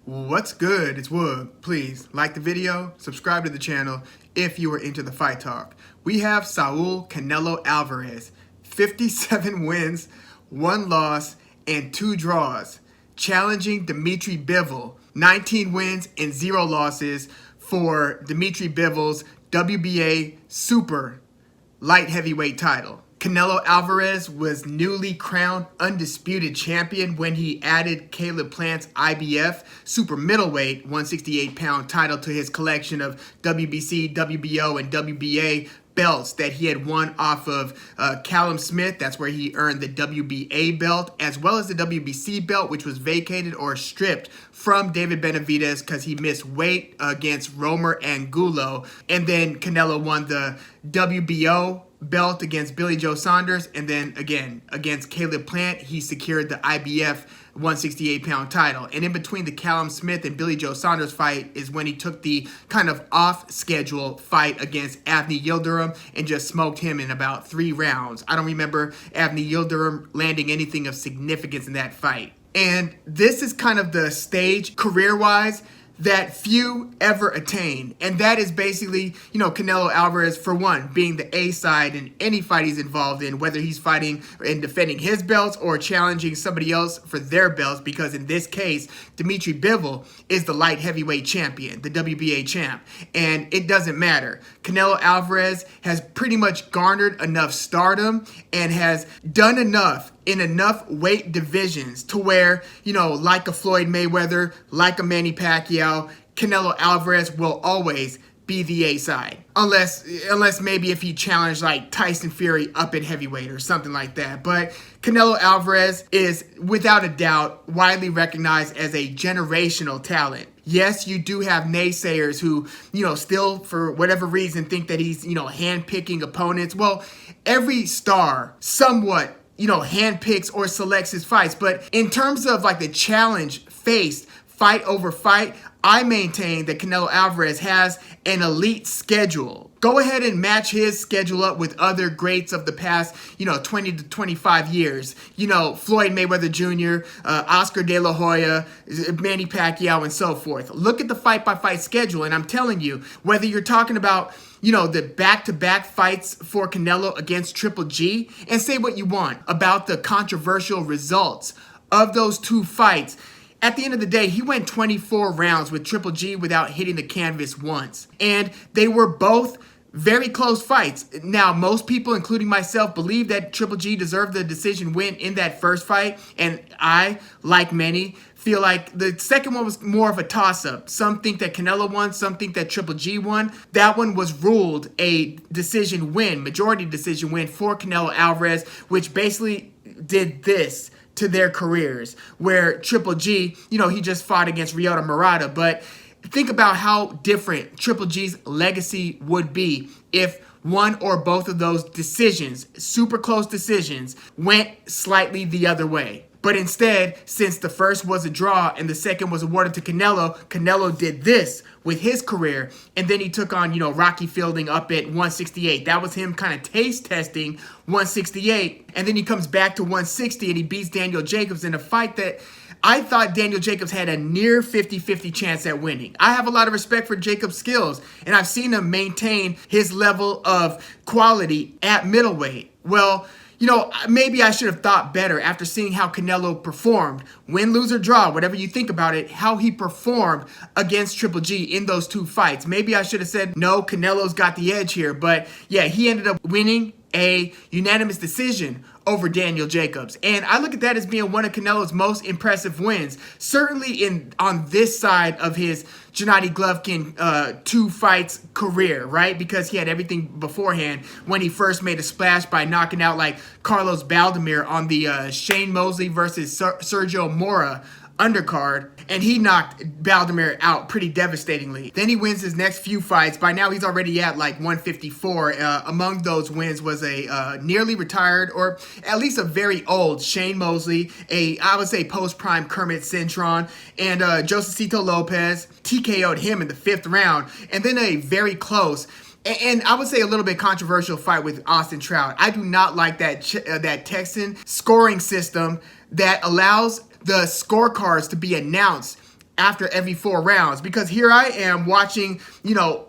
What's good? It's Woog. Please like the video, subscribe to the channel if you are into the fight talk. We have Saul Canelo Alvarez, 57 wins, 1 loss, and 2 draws, challenging Dmitry Bivol, 19 wins and 0 losses for Dmitry Bivol's WBA Super Light Heavyweight title. Canelo Alvarez was newly crowned undisputed champion when he added Caleb Plant's IBF super middleweight 168-pound title to his collection of WBC, WBO, and WBA belts that he had won off of Callum Smith. That's where he earned the WBA belt, as well as the WBC belt, which was vacated or stripped from David Benavidez because he missed weight against Romer Angulo. And then Canelo won the WBO belt against Billy Joe Saunders, and then again against Caleb Plant he secured the IBF 168-pound title. And in between the Callum Smith and Billy Joe Saunders fight is when he took the kind of off-schedule fight against Avni Yildirim and just smoked him in about 3 rounds. I don't remember Avni Yildirim landing anything of significance in that fight. And this is kind of the stage career-wise that few ever attain. And that is basically, Canelo Alvarez, for one, being the A side in any fight he's involved in, whether he's fighting and defending his belts or challenging somebody else for their belts, because in this case, Dmitry Bivol is the light heavyweight champion, the WBA champ. And it doesn't matter. Canelo Alvarez has pretty much garnered enough stardom and has done enough in enough weight divisions to where, like a Floyd Mayweather, like a Manny Pacquiao, Canelo Alvarez will always be the A side. Unless maybe if he challenged like Tyson Fury up in heavyweight or something like that. But Canelo Alvarez is without a doubt widely recognized as a generational talent. Yes, you do have naysayers who, still for whatever reason think that he's, handpicking opponents. Well, every star somewhat handpicks or selects his fights. But in terms of like the challenge faced fight over fight, I maintain that Canelo Alvarez has an elite schedule. Go ahead and match his schedule up with other greats of the past, 20 to 25 years. Floyd Mayweather Jr., Oscar De La Hoya, Manny Pacquiao, and so forth. Look at the fight-by-fight schedule, and I'm telling you, whether you're talking about the back-to-back fights for Canelo against Triple G, and say what you want about the controversial results of those 2 fights, at the end of the day, he went 24 rounds with Triple G without hitting the canvas once. And they were both very close fights. Now, most people, including myself, believe that Triple G deserved the decision win in that first fight. And I, like many, feel like the second one was more of a toss-up. Some think that Canelo won, some think that Triple G won. That one was ruled a decision win, majority decision win for Canelo Alvarez, which basically did this to their careers, where Triple G, he just fought against Ryota Murata, but think about how different Triple G's legacy would be if one or both of those decisions, super close decisions, went slightly the other way. But instead, since the first was a draw and the second was awarded to Canelo, Canelo did this with his career. And then he took on, Rocky Fielding up at 168. That was him kind of taste testing 168. And then he comes back to 160 and he beats Daniel Jacobs in a fight that I thought Daniel Jacobs had a near 50-50 chance at winning. I have a lot of respect for Jacobs' skills, and I've seen him maintain his level of quality at middleweight. Well, maybe I should have thought better after seeing how Canelo performed, win, lose, or draw, whatever you think about it, how he performed against Triple G in those 2 fights. Maybe I should have said, no, Canelo's got the edge here. But yeah, he ended up winning a unanimous decision over Daniel Jacobs. And I look at that as being one of Canelo's most impressive wins. Certainly on this side of his Gennady Golovkin 2 fights career, right? Because he had everything beforehand when he first made a splash by knocking out like Carlos Baldomir on the Shane Mosley versus Sergio Mora undercard, and he knocked Baldomir out pretty devastatingly. Then he wins his next few fights. By now, he's already at like 154. Among those wins was a nearly retired, or at least a very old, Shane Mosley, I would say post-prime Kermit Cintron, and Josecito Lopez TKO'd him in the 5th round, and then a very close and I would say a little bit controversial fight with Austin Trout. I do not like that Texan scoring system that allows the scorecards to be announced after every 4 rounds, because here I am watching,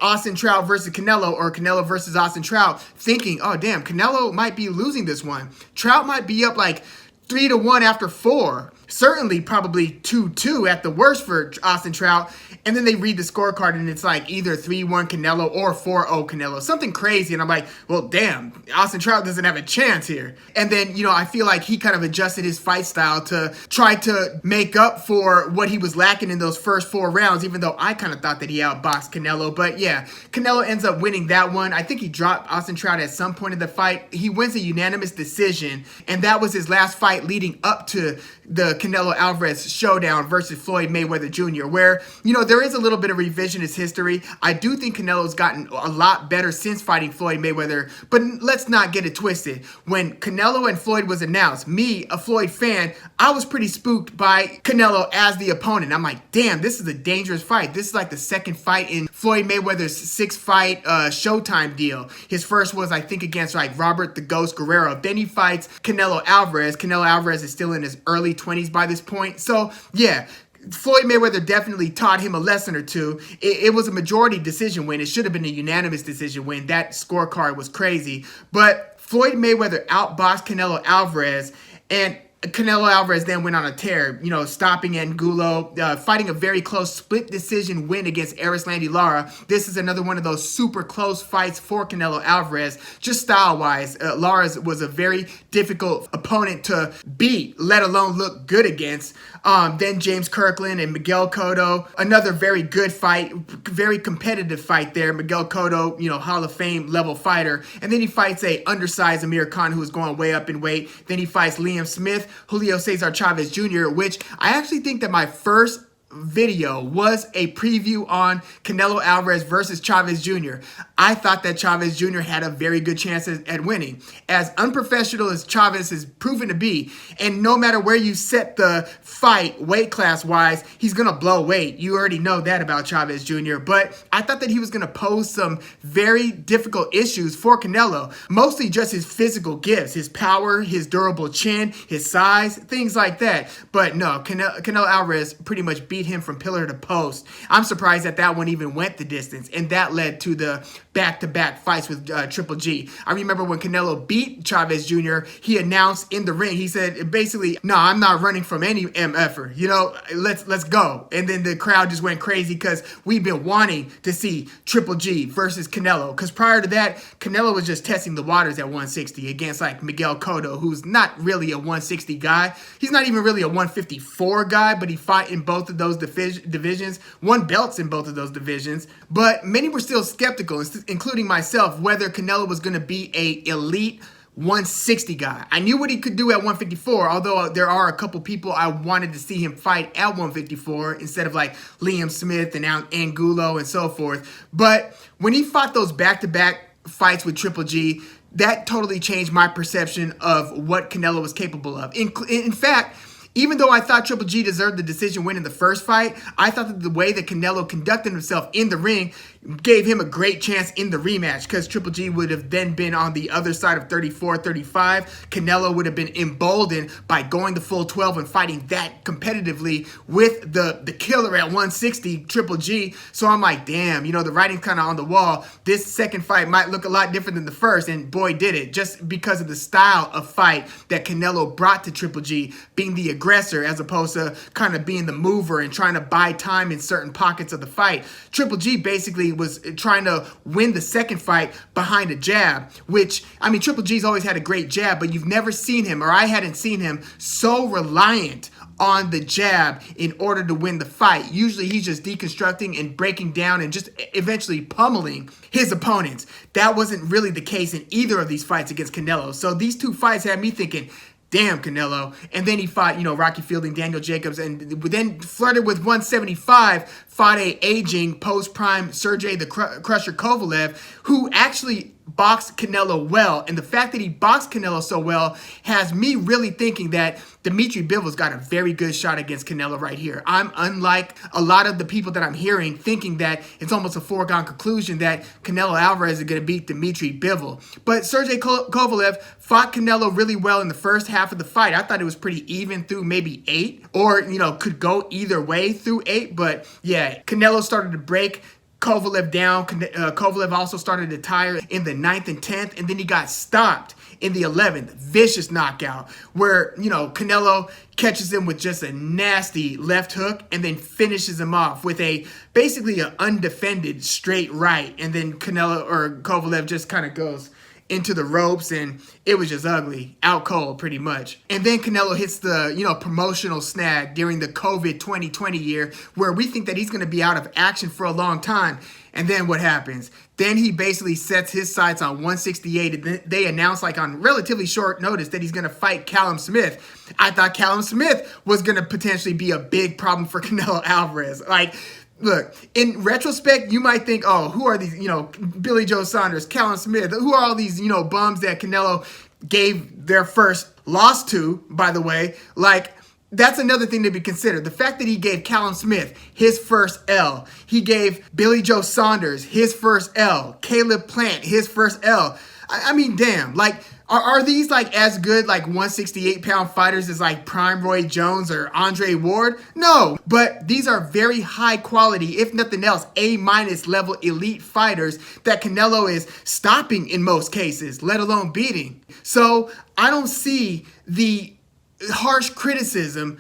Austin Trout versus Canelo, or Canelo versus Austin Trout, thinking, oh damn, Canelo might be losing this one. Trout might be up like 3-1 after 4. Certainly probably 2-2 at the worst for Austin Trout. And then they read the scorecard and it's like either 3-1 Canelo or 4-0 Canelo. Something crazy. And I'm like, well, damn, Austin Trout doesn't have a chance here. And then, I feel like he kind of adjusted his fight style to try to make up for what he was lacking in those first 4 rounds, even though I kind of thought that he outboxed Canelo. But yeah, Canelo ends up winning that one. I think he dropped Austin Trout at some point in the fight. He wins a unanimous decision, and that was his last fight leading up to the Canelo Alvarez showdown versus Floyd Mayweather Jr., where, there is a little bit of revisionist history. I do think Canelo's gotten a lot better since fighting Floyd Mayweather, but let's not get it twisted. When Canelo and Floyd was announced, me, a Floyd fan, I was pretty spooked by Canelo as the opponent. I'm like, damn, this is a dangerous fight. This is like the second fight in Floyd Mayweather's 6-fight Showtime deal. His first was, I think, against like Robert the Ghost Guerrero. Then he fights Canelo Alvarez. Canelo Alvarez is still in his early 20s by this point. So yeah, Floyd Mayweather definitely taught him a lesson or two. It was a majority decision win. It should have been a unanimous decision win. That scorecard was crazy. But Floyd Mayweather outboxed Canelo Alvarez, and Canelo Alvarez then went on a tear, stopping Angulo, fighting a very close split decision win against Erislandy Lara. This is another one of those super close fights for Canelo Alvarez. Just style-wise, Lara was a very difficult opponent to beat, let alone look good against. Then James Kirkland and Miguel Cotto, another very good fight, very competitive fight there. Miguel Cotto, Hall of Fame level fighter. And then he fights a undersized Amir Khan who is going way up in weight. Then he fights Liam Smith, Julio Cesar Chavez Jr., which I actually think that my first video was a preview on Canelo Alvarez versus Chavez Jr. I thought that Chavez Jr. had a very good chance at winning. As unprofessional as Chavez has proven to be, and no matter where you set the fight weight class wise, he's going to blow weight. You already know that about Chavez Jr., but I thought that he was going to pose some very difficult issues for Canelo, mostly just his physical gifts, his power, his durable chin, his size, things like that. But no, Canelo Alvarez pretty much beat him from pillar to post. I'm surprised that one even went the distance, and that led to the back-to-back fights with Triple G. I remember when Canelo beat Chavez Jr., he announced in the ring, he said basically, no, I'm not running from any MFer, let's go. And then the crowd just went crazy because we've been wanting to see Triple G versus Canelo, because prior to that, Canelo was just testing the waters at 160 against like Miguel Cotto, who's not really a 160 guy. He's not even really a 154 guy, but he fought in both of those divisions, won belts in both of those divisions. But many were still skeptical, including myself, whether Canelo was going to be a elite 160 guy. I knew what he could do at 154, although there are a couple people I wanted to see him fight at 154 instead of like Liam Smith and Angulo and so forth. But when he fought those back-to-back fights with Triple G, that totally changed my perception of what Canelo was capable of. In fact, even though I thought Triple G deserved the decision win in the first fight, I thought that the way that Canelo conducted himself in the ring gave him a great chance in the rematch, because Triple G would have then been on the other side of 34-35. Canelo would have been emboldened by going the full 12 and fighting that competitively with the killer at 160, Triple G. So I'm like, damn, the writing's kind of on the wall. This second fight might look a lot different than the first, and boy, did it, just because of the style of fight that Canelo brought to Triple G, being the aggressor as opposed to kind of being the mover and trying to buy time in certain pockets of the fight. Triple G basically was trying to win the second fight behind a jab, which, Triple G's always had a great jab, but you've never seen him, or I hadn't seen him, so reliant on the jab in order to win the fight. Usually he's just deconstructing and breaking down and just eventually pummeling his opponents. That wasn't really the case in either of these fights against Canelo. So these two fights had me thinking, damn, Canelo. And then he fought, Rocky Fielding, Daniel Jacobs, and then flirted with 175, fought a aging post-prime Sergey the Crusher Kovalev, who actually boxed Canelo well, and the fact that he boxed Canelo so well has me really thinking that Dmitry Bivol's got a very good shot against Canelo right here. I'm unlike a lot of the people that I'm hearing thinking that it's almost a foregone conclusion that Canelo Alvarez is going to beat Dmitry Bivol. But Sergey Kovalev fought Canelo really well in the first half of the fight. I thought it was pretty even through maybe 8, or, could go either way through 8. But yeah, Canelo started to break Kovalev down. Kovalev also started to tire in the 9th and 10th, and then he got stopped in the 11th. Vicious knockout where, Canelo catches him with just a nasty left hook and then finishes him off with basically an undefended straight right. And then Kovalev just kind of goes into the ropes, and it was just ugly, out cold pretty much. And then Canelo hits the, promotional snag during the COVID 2020 year where we think that he's going to be out of action for a long time. And then what happens? Then he basically sets his sights on 168, and they announce on relatively short notice that he's going to fight Callum Smith. I thought Callum Smith was going to potentially be a big problem for Canelo Alvarez. Look, in retrospect, you might think, oh, who are these, Billy Joe Saunders, Callum Smith, who are all these, bums that Canelo gave their first loss to, by the way? That's another thing to be considered. The fact that he gave Callum Smith his first L, he gave Billy Joe Saunders his first L, Caleb Plant his first L. I mean, damn, are these as good 168-pound fighters as Prime Roy Jones or Andre Ward? No, but these are very high quality, if nothing else, A- level elite fighters that Canelo is stopping in most cases, let alone beating. So I don't see the harsh criticism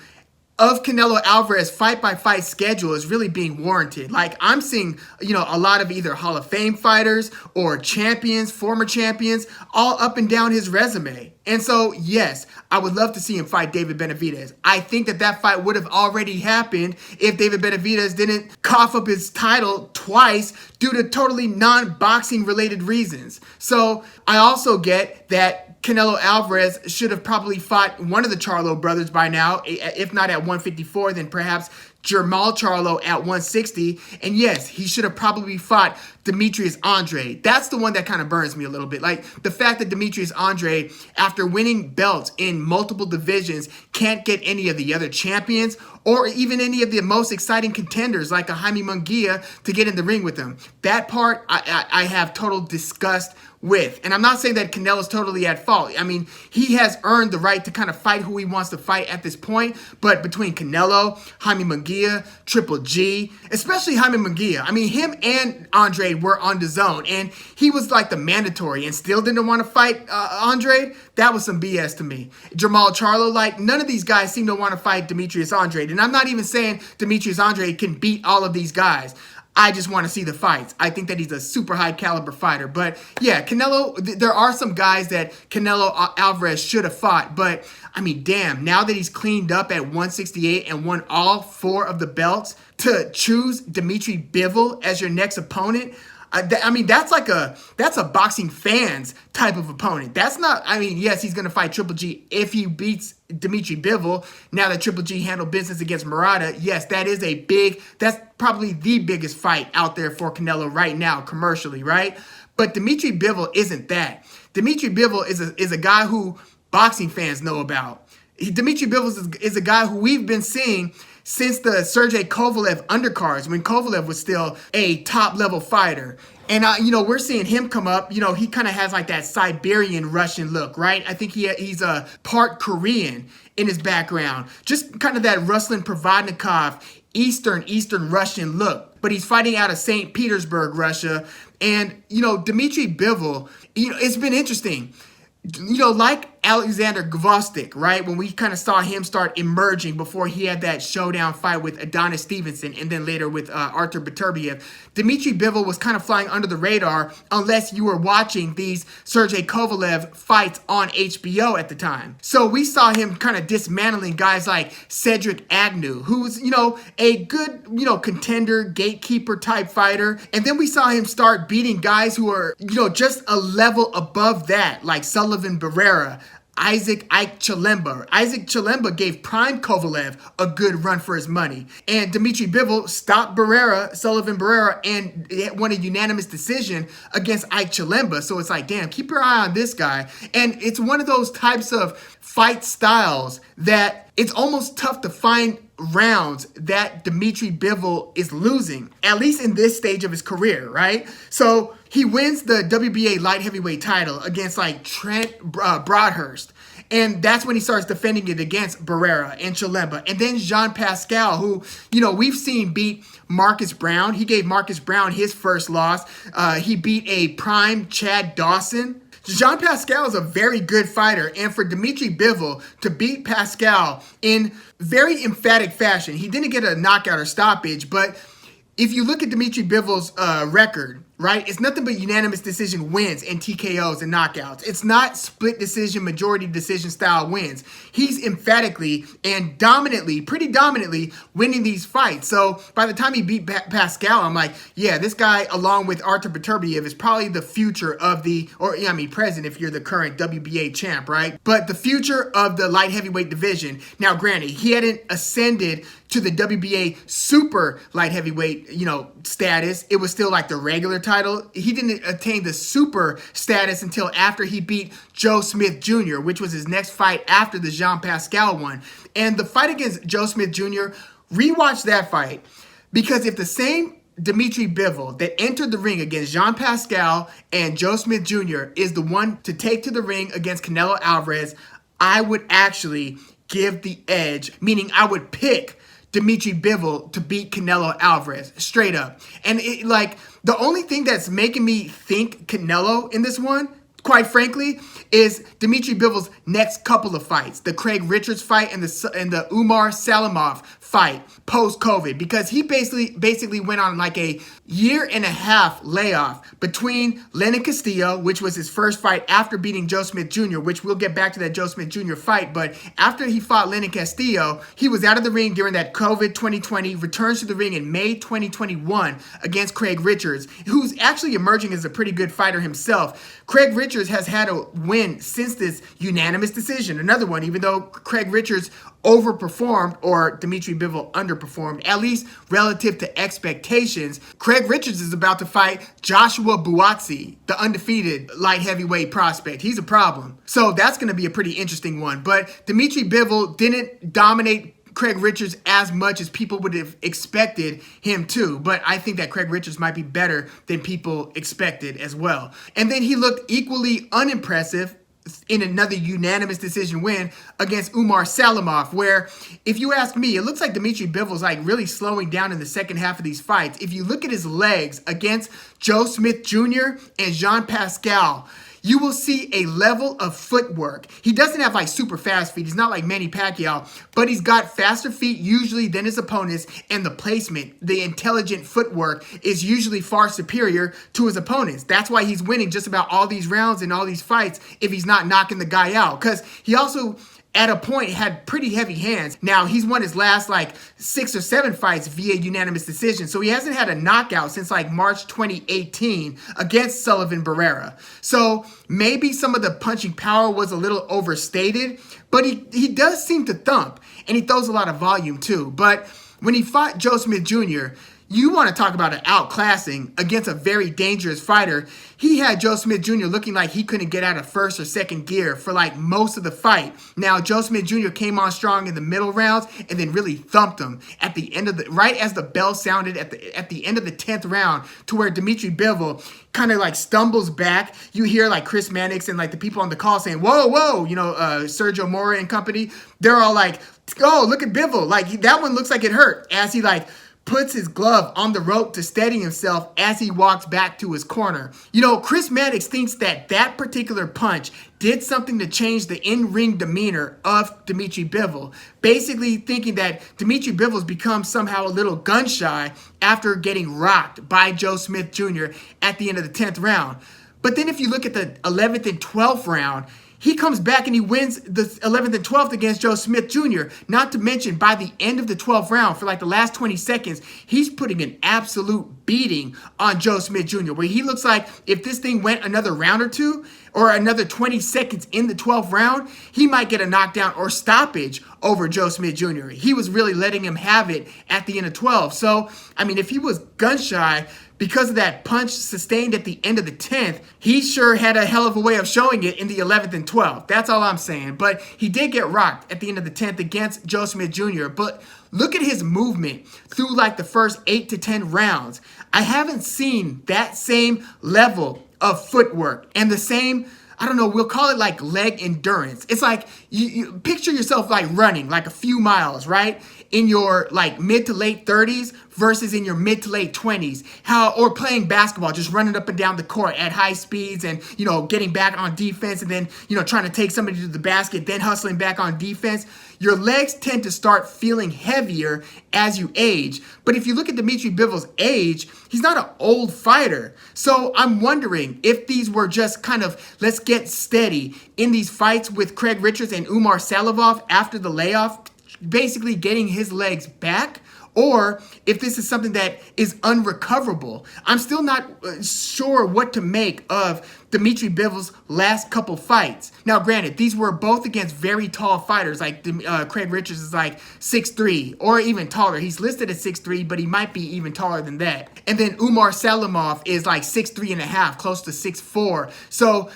of Canelo Alvarez fight-by-fight schedule is really being warranted. I'm seeing, a lot of either Hall of Fame fighters or champions, former champions, all up and down his resume. And so, yes, I would love to see him fight David Benavidez. I think that fight would have already happened if David Benavidez didn't cough up his title twice due to totally non-boxing related reasons. So I also get that Canelo Alvarez should have probably fought one of the Charlo brothers by now, if not at 154, then perhaps Jermall Charlo at 160. And yes, he should have probably fought Demetrius Andrade. That's the one that kind of burns me a little bit. The fact that Demetrius Andrade, after winning belts in multiple divisions, can't get any of the other champions or even any of the most exciting contenders like a Jaime Munguia to get in the ring with him. That part I have total disgust with. And I'm not saying that Canelo's totally at fault. I mean, he has earned the right to kind of fight who he wants to fight at this point. But between Canelo, Jaime Munguia, Triple G, especially Jaime Munguia, I mean, him and Andrade were on the zone. And he was the mandatory and still didn't want to fight Andrade. That was some BS to me. Jermall Charlo, none of these guys seem to want to fight Demetrius Andrade. And I'm not even saying Demetrius Andrade can beat all of these guys. I just want to see the fights. I think that he's a super high caliber fighter. But yeah, Canelo, there are some guys that Canelo Alvarez should have fought. But I mean, damn, now that he's cleaned up at 168 and won all 4 of the belts, to choose Dmitry Bivol as your next opponent, I mean, that's a boxing fans type of opponent. That's not, I mean, yes, he's going to fight Triple G if he beats Dmitry Bivol. Now that Triple G handled business against Murata, yes, that's probably the biggest fight out there for Canelo right now, commercially, right? But Dmitry Bivol isn't that. Dmitry Bivol is a guy who boxing fans know about. Dmitry Bivol is a guy who we've been seeing since the Sergey Kovalev undercards, when Kovalev was still a top-level fighter. And, we're seeing him come up. He kind of has that Siberian Russian look, right? I think he's a part Korean in his background. Just kind of that Ruslan Provodnikov, Eastern Russian look. But he's fighting out of St. Petersburg, Russia. And, Dmitry Bivol, it's been interesting. Like Alexander Gvozdyk, right? When we kind of saw him start emerging before he had that showdown fight with Adonis Stevenson and then later with Artur Beterbiev, Dmitry Bivol was kind of flying under the radar unless you were watching these Sergey Kovalev fights on HBO at the time. So we saw him kind of dismantling guys like Cedric Agnew, who's, a good, contender, gatekeeper type fighter. And then we saw him start beating guys who are, just a level above that, like Sullivan Barrera, Ike Chilemba. Ike Chilemba gave prime Kovalev a good run for his money. And Dmitry Bivol stopped Sullivan Barrera, and it won a unanimous decision against Ike Chilemba. So it's like, damn, keep your eye on this guy. And it's one of those types of fight styles that it's almost tough to find rounds that Dmitry Bivol is losing, at least in this stage of his career, right? So he wins the WBA light heavyweight title against like Trent Broadhurst. And that's when he starts defending it against Barrera and Chilemba. And then Jean Pascal, who, we've seen beat Marcus Brown. He gave Marcus Brown his first loss. He beat a prime Chad Dawson. Jean Pascal is a very good fighter, and for Dmitry Bivol to beat Pascal in very emphatic fashion, he didn't get a knockout or stoppage, but if you look at Dmitry Bivol's record, right, it's nothing but unanimous decision wins and TKOs and knockouts. It's not split decision, majority decision style wins. He's emphatically and pretty dominantly winning these fights. So by the time he beat Pascal, I'm like, yeah, this guy, along with Artur Beterbiev, is probably the future of present if you're the current WBA champ, right? But the future of the light heavyweight division. Now, granted, he hadn't ascended to the WBA super light heavyweight, status. It was still like the regular title. He didn't attain the super status until after he beat Joe Smith Jr., which was his next fight after the Jean Pascal one. And the fight against Joe Smith Jr., rewatch that fight, because if the same Dmitry Bivol that entered the ring against Jean Pascal and Joe Smith Jr. is the one to take to the ring against Canelo Alvarez, I would actually give the edge, meaning I would pick Dmitry Bivol to beat Canelo Alvarez, straight up. And the only thing that's making me think Canelo in this one, quite frankly, is Dmitry Bivol's next couple of fights, the Craig Richards fight and the Umar Salimov fight post-COVID, because he basically went on like a year-and-a-half layoff between Lenin Castillo, which was his first fight after beating Joe Smith Jr., which we'll get back to that Joe Smith Jr. fight, but after he fought Lenin Castillo, he was out of the ring during that COVID 2020, returns to the ring in May 2021 against Craig Richards, who's actually emerging as a pretty good fighter himself. Craig Richards has had a win since this unanimous decision, another one, even though Craig Richards overperformed or Dmitry Bivol underperformed, at least relative to expectations. Craig Richards is about to fight Joshua Buatsi, the undefeated light heavyweight prospect. He's a problem. So that's going to be a pretty interesting one. But Dmitry Bivol didn't dominate Craig Richards as much as people would have expected him to, but I think that Craig Richards might be better than people expected as well. And then he looked equally unimpressive in another unanimous decision win against Umar Salimov, where, if you ask me, it looks like Dmitry Bivol's like really slowing down in the second half of these fights. If you look at his legs against Joe Smith Jr. and Jean Pascal, you will see a level of footwork. He doesn't have like super fast feet. He's not like Manny Pacquiao, but he's got faster feet usually than his opponents, and the placement, the intelligent footwork is usually far superior to his opponents. That's why he's winning just about all these rounds and all these fights if he's not knocking the guy out, because he also at a point had pretty heavy hands. Now, he's won his last like 6 or 7 fights via unanimous decision, so he hasn't had a knockout since like March 2018 against Sullivan Barrera. So maybe some of the punching power was a little overstated, but he does seem to thump, and he throws a lot of volume too. But when he fought Joe Smith Jr., you want to talk about an outclassing against a very dangerous fighter. He had Joe Smith Jr. looking like he couldn't get out of first or second gear for like most of the fight. Now, Joe Smith Jr. came on strong in the middle rounds and then really thumped him at the end of right as the bell sounded at the end of the 10th round, to where Dmitry Bivol kind of like stumbles back. You hear like Chris Mannix and like the people on the call saying, whoa, Sergio Mora and company. They're all like, oh, look at Bivol. Like, that one looks like it hurt, as he like puts his glove on the rope to steady himself as he walks back to his corner. Chris Mannix thinks that particular punch did something to change the in-ring demeanor of Dmitry Bivol, basically thinking that Dmitry Bivol's become somehow a little gun-shy after getting rocked by Joe Smith Jr. at the end of the 10th round. But then if you look at the 11th and 12th round, he comes back and he wins the 11th and 12th against Joe Smith Jr. Not to mention, by the end of the 12th round, for like the last 20 seconds, he's putting an absolute beating on Joe Smith Jr., where he looks like if this thing went another round or two, or another 20 seconds in the 12th round, he might get a knockdown or stoppage over Joe Smith Jr. He was really letting him have it at the end of 12. So, I mean, if he was gun shy because of that punch sustained at the end of the 10th, he sure had a hell of a way of showing it in the 11th and 12th. That's all I'm saying. But he did get rocked at the end of the 10th against Joe Smith Jr. But look at his movement through like the first 8 to 10 rounds. I haven't seen that same level of footwork and the same, I don't know, we'll call it like leg endurance. It's like you picture yourself like running like a few miles, right? In your like mid to late 30s versus in your mid to late 20s. Or playing basketball, just running up and down the court at high speeds and, getting back on defense and then, trying to take somebody to the basket, then hustling back on defense. Your legs tend to start feeling heavier as you age. But if you look at Dmitry Bivol's age, he's not an old fighter. So I'm wondering if these were just kind of, let's get steady in these fights with Craig Richards and Umar Salavov after the layoff, basically getting his legs back, or if this is something that is unrecoverable. I'm still not sure what to make of Dmitry Bivol's last couple fights. Now, granted, these were both against very tall fighters. Like Craig Richards is like 6'3", or even taller. He's listed at 6'3", but he might be even taller than that. And then Umar Salamov is like 6'3 and a half, close to 6'4". So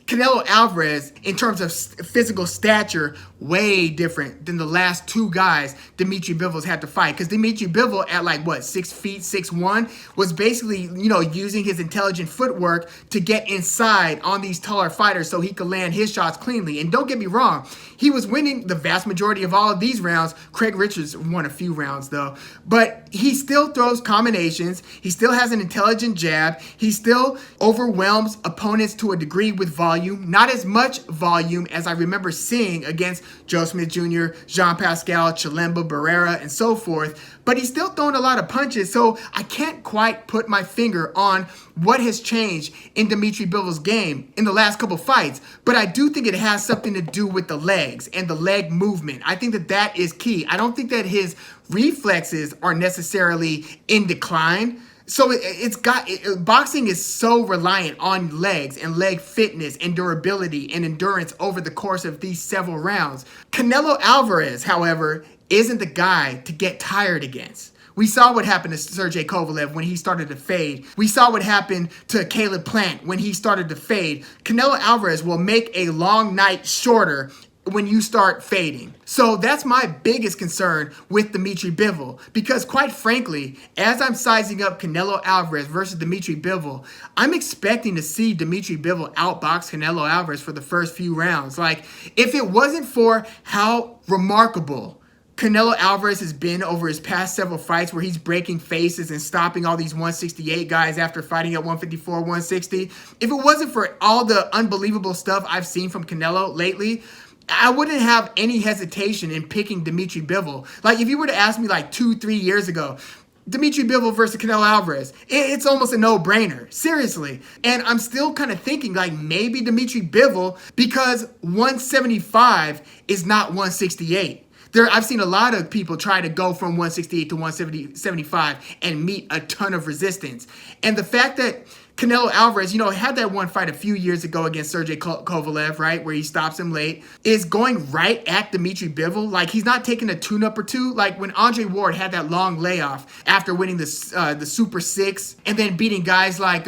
Canelo Alvarez, in terms of physical stature, way different than the last two guys Dmitry Bivol's had to fight. Because Dmitry Bivol at like, 6 feet, 6'1", was basically, using his intelligent footwork to get inside on these taller fighters so he could land his shots cleanly. And don't get me wrong, he was winning the vast majority of all of these rounds. Craig Richards won a few rounds though. But he still throws combinations. He still has an intelligent jab. He still overwhelms opponents to a degree with volume. Not as much volume as I remember seeing against Joe Smith Jr., Jean Pascal, Chilemba, Barrera, and so forth. But he's still throwing a lot of punches, so I can't quite put my finger on what has changed in Dmitry Bivol's game in the last couple fights. But I do think it has something to do with the legs and the leg movement. I think that is key. I don't think that his reflexes are necessarily in decline. So boxing is so reliant on legs and leg fitness and durability and endurance over the course of these several rounds. Canelo Alvarez, however, isn't the guy to get tired against. We saw what happened to Sergey Kovalev when he started to fade. We saw what happened to Caleb Plant when he started to fade. Canelo Alvarez will make a long night shorter when you start fading. So that's my biggest concern with Dmitry Bivol, because quite frankly, as I'm sizing up Canelo Alvarez versus Dmitry Bivol, I'm expecting to see Dmitry Bivol outbox Canelo Alvarez for the first few rounds. Like, if it wasn't for how remarkable Canelo Alvarez has been over his past several fights where he's breaking faces and stopping all these 168 guys after fighting at 154, 160, if it wasn't for all the unbelievable stuff I've seen from Canelo lately, I wouldn't have any hesitation in picking Dmitry Bivol. Like, if you were to ask me like 2-3 years ago, Dmitry Bivol versus Canelo Alvarez, it's almost a no-brainer, seriously. And I'm still kind of thinking like maybe Dmitry Bivol, because 175 is not 168. I've seen a lot of people try to go from 168 to 175 and meet a ton of resistance. And the fact that Canelo Alvarez, had that one fight a few years ago against Sergey Kovalev, right, where he stops him late, is going right at Dmitry Bivol. Like, he's not taking a tune-up or two. Like, when Andre Ward had that long layoff after winning the Super Six and then beating guys like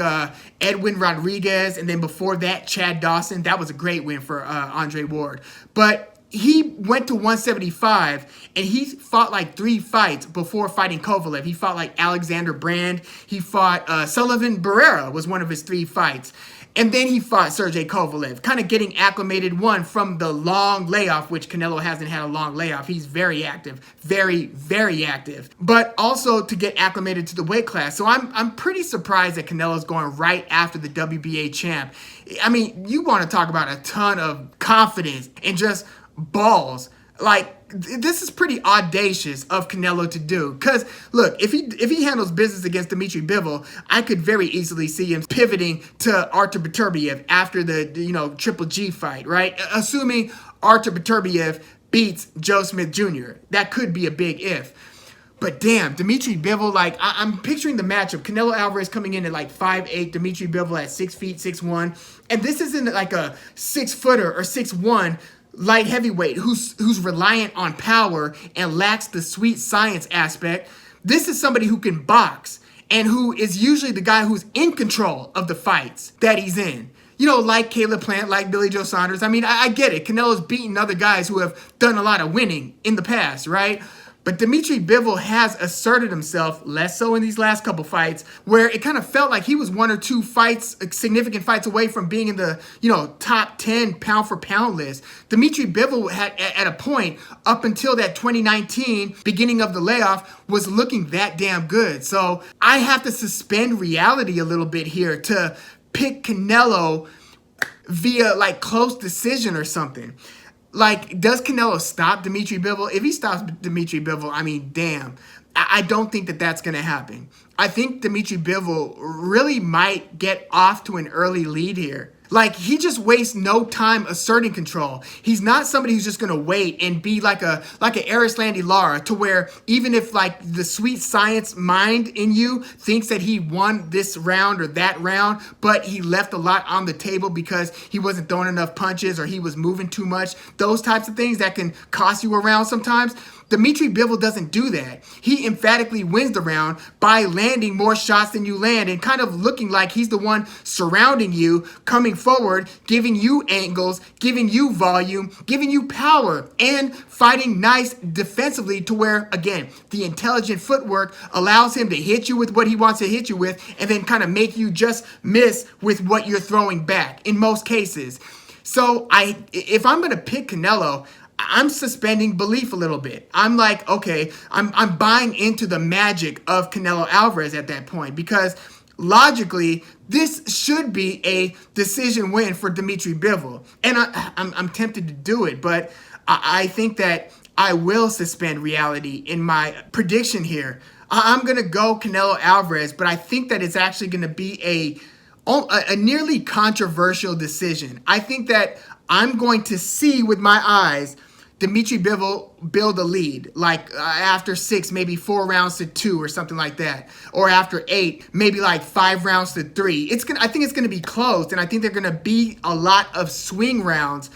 Edwin Rodriguez, and then before that, Chad Dawson, that was a great win for Andre Ward. But he went to 175 and he fought like 3 fights before fighting Kovalev. He fought like Alexander Brand. He fought Sullivan Barrera was one of his 3 fights. And then he fought Sergey Kovalev, kind of getting acclimated from the long layoff, which Canelo hasn't had a long layoff. He's very active, very, very active. But also to get acclimated to the weight class. So I'm pretty surprised that Canelo's going right after the WBA champ. I mean, you want to talk about a ton of confidence and just balls. Like, this is pretty audacious of Canelo to do. Because, look, if he handles business against Dmitry Bivol, I could very easily see him pivoting to Artur Beterbiev after the, Triple G fight, right? Assuming Artur Beterbiev beats Joe Smith Jr. That could be a big if. But damn, Dmitry Bivol, like, I'm picturing the matchup. Canelo Alvarez coming in at like 5'8", Dmitry Bivol at 6 feet, 6'1". And this isn't like a 6-footer or 6'1", light heavyweight who's reliant on power and lacks the sweet science aspect. This is somebody who can box and who is usually the guy who's in control of the fights that he's in. You know, like Caleb Plant, like Billy Joe Saunders. I mean, I get it. Canelo's beaten other guys who have done a lot of winning in the past, right? But Dmitry Bivol has asserted himself, less so in these last couple fights, where it kind of felt like he was 1 or 2 fights, significant fights away from being in the, top 10 pound for pound list. Dmitry Bivol had, at a point, up until that 2019, beginning of the layoff, was looking that damn good. So I have to suspend reality a little bit here to pick Canelo via like close decision or something. Like, does Canelo stop Dmitry Bivol? If he stops Dmitry Bivol, I mean, damn. I don't think that that's going to happen. I think Dmitry Bivol really might get off to an early lead here. Like, he just wastes no time asserting control. He's not somebody who's just gonna wait and be like a Arislandi Lara, to where even if like the sweet science mind in you thinks that he won this round or that round, but he left a lot on the table because he wasn't throwing enough punches or he was moving too much. Those types of things that can cost you a round sometimes. Dmitry Bivol doesn't do that. He emphatically wins the round by landing more shots than you land and kind of looking like he's the one surrounding you, coming forward, giving you angles, giving you volume, giving you power, and fighting nice defensively to where, again, the intelligent footwork allows him to hit you with what he wants to hit you with and then kind of make you just miss with what you're throwing back in most cases. So if I'm going to pick Canelo, I'm suspending belief a little bit. I'm like, okay, I'm buying into the magic of Canelo Alvarez at that point, because logically, this should be a decision win for Dmitry Bivol. And I'm tempted to do it, but I think that I will suspend reality in my prediction here. I'm going to go Canelo Alvarez, but I think that it's actually going to be a nearly controversial decision. I think that I'm going to see with my eyes Dmitry Bivol build a lead, like after 6, maybe 4 rounds to 2 or something like that. Or after 8, maybe like 5 rounds to 3. I think it's going to be close, and I think they're going to be a lot of swing rounds.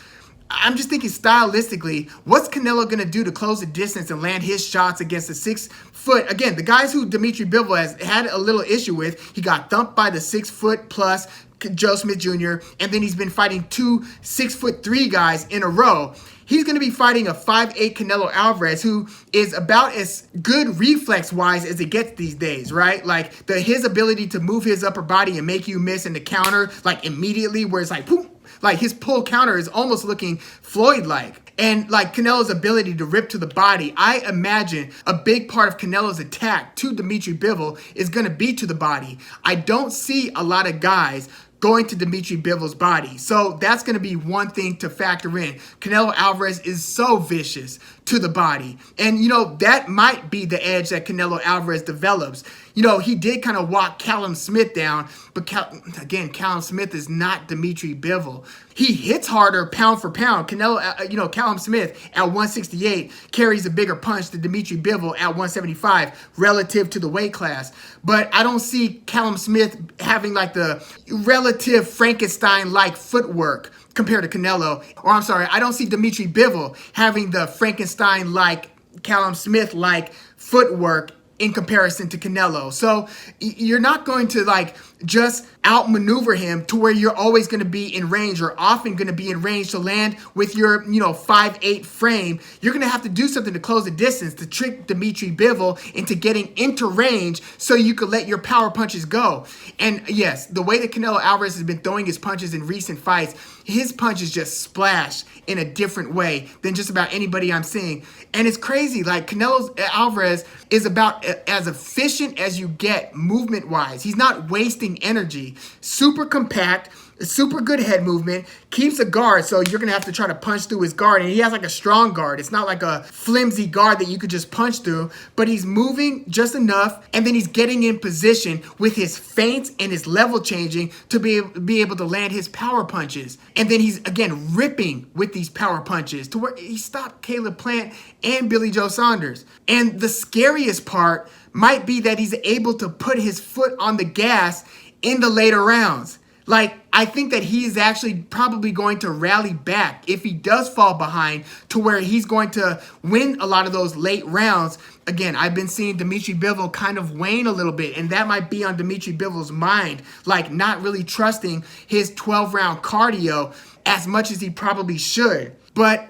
I'm just thinking stylistically, what's Canelo going to do to close the distance and land his shots against the 6-foot? Again, the guys who Dmitry Bivol has had a little issue with, he got thumped by the 6-foot plus Joe Smith Jr., and then he's been fighting 2 6'3" guys in a row. He's going to be fighting a 5'8" Canelo Alvarez, who is about as good reflex-wise as it gets these days, right? Like, his ability to move his upper body and make you miss in the counter, like, immediately, where it's like, poof, like, his pull counter is almost looking Floyd-like. And, like, Canelo's ability to rip to the body, I imagine a big part of Canelo's attack to Dmitry Bivol is going to be to the body. I don't see a lot of guys going to Dmitry Bivol's body. So that's going to be one thing to factor in. Canelo Alvarez is so vicious to the body. And, that might be the edge that Canelo Alvarez develops. He did kind of walk Callum Smith down, but Callum Smith is not Dmitry Bivol. He hits harder pound for pound. Callum Smith at 168 carries a bigger punch than Dmitry Bivol at 175 relative to the weight class. But I don't see Callum Smith having like the relative Frankenstein-like footwork compared to Canelo. Or I'm sorry, I don't see Dmitry Bivol having the Frankenstein-like, Callum Smith-like footwork in comparison to Canelo. So you're not going to just outmaneuver him to where you're always going to be in range, or often going to be in range to land with your 5'8" frame. You're going to have to do something to close the distance to trick Dmitry Bivol into getting into range so you could let your power punches go. And yes, the way that Canelo Alvarez has been throwing his punches in recent fights, his punches just splash in a different way than just about anybody I'm seeing. And it's crazy. Like, Canelo Alvarez is about as efficient as you get movement-wise. He's not wasting energy. Super compact, super good head movement, keeps a guard, so you're gonna have to try to punch through his guard, and he has like a strong guard. It's not like a flimsy guard that you could just punch through, but he's moving just enough, and then he's getting in position with his feints and his level changing to be able to land his power punches. And then he's, again, ripping with these power punches to where he stopped Caleb Plant and Billy Joe Saunders. And the scariest part might be that he's able to put his foot on the gas in the later rounds. Like, I think that he is actually probably going to rally back if he does fall behind to where he's going to win a lot of those late rounds. Again, I've been seeing Dmitry Bivol kind of wane a little bit, and that might be on Dmitry Bivol's mind, like not really trusting his 12-round cardio as much as he probably should. But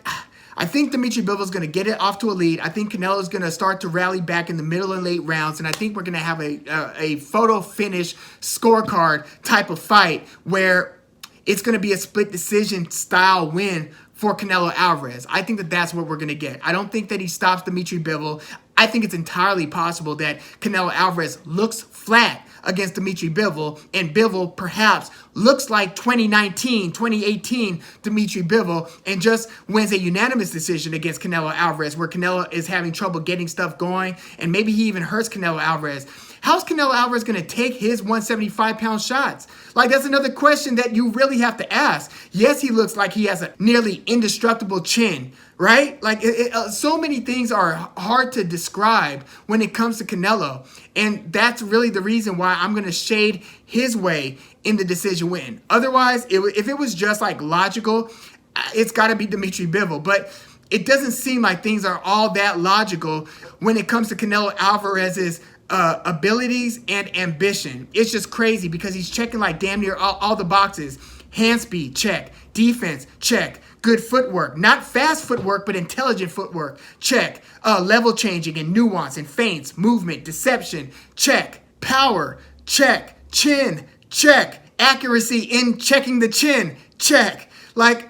I think Dmitry Bivol's going to get it off to a lead. I think Canelo's going to start to rally back in the middle and late rounds, and I think we're going to have a photo finish scorecard type of fight where it's going to be a split decision style win for Canelo Alvarez. I think that that's what we're going to get. I don't think that he stops Dmitry Bivol. I think it's entirely possible that Canelo Alvarez looks flat against Dmitry Bivol, and Bivol perhaps looks like 2019, 2018 Dmitry Bivol and just wins a unanimous decision against Canelo Alvarez, where Canelo is having trouble getting stuff going, and maybe he even hurts Canelo Alvarez. How's Canelo Alvarez going to take his 175-pound shots? Like, that's another question that you really have to ask. Yes, he looks like he has a nearly indestructible chin, right? Like, so many things are hard to describe when it comes to Canelo. And that's really the reason why I'm going to shade his way in the decision win. Otherwise, if it was just like logical, it's got to be Dmitry Bivol. But it doesn't seem like things are all that logical when it comes to Canelo Alvarez's abilities and ambition. It's just crazy because he's checking like damn near all the boxes. Hand speed, check. Defense, check. Good footwork. Not fast footwork, but intelligent footwork, check. Level changing and nuance and feints, movement, deception, check. Power, check. Chin, check. Accuracy in checking the chin, check. Like,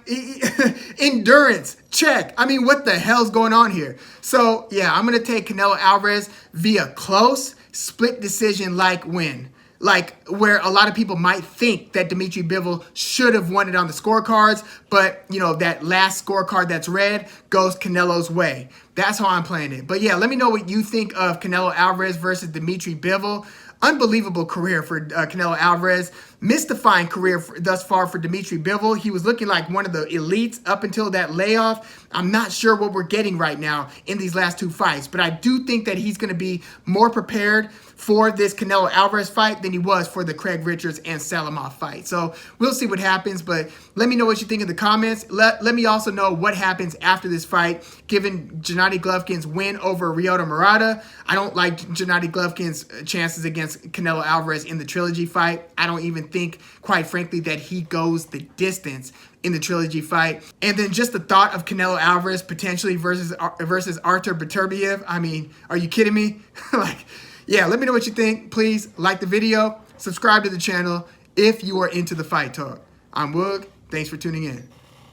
endurance, check. I mean, what the hell's going on here? So, yeah, I'm going to take Canelo Alvarez via close, split decision-like win. Like, where a lot of people might think that Dmitry Bivol should have won it on the scorecards, but, you know, that last scorecard that's red goes Canelo's way. That's how I'm playing it. But, yeah, let me know what you think of Canelo Alvarez versus Dmitry Bivol. Unbelievable career for Canelo Alvarez. Mystifying career thus far for Dmitry Bivol. He was looking like one of the elites up until that layoff. I'm not sure what we're getting right now in these last two fights, but I do think that he's going to be more prepared for this Canelo Alvarez fight than he was for the Craig Richards and Salamov fight. So we'll see what happens, but let me know what you think in the comments. Let me also know what happens after this fight, given Gennady Golovkin's win over Ryota Murata. I don't like Gennady Golovkin's chances against Canelo Alvarez in the trilogy fight. I don't even think, quite frankly, that he goes the distance in the trilogy fight. And then just the thought of Canelo Alvarez potentially versus Artur Beterbiev. I mean, are you kidding me? Like, yeah, let me know what you think. Please like the video, subscribe to the channel if you are into the fight talk. I'm Woog. Thanks for tuning in.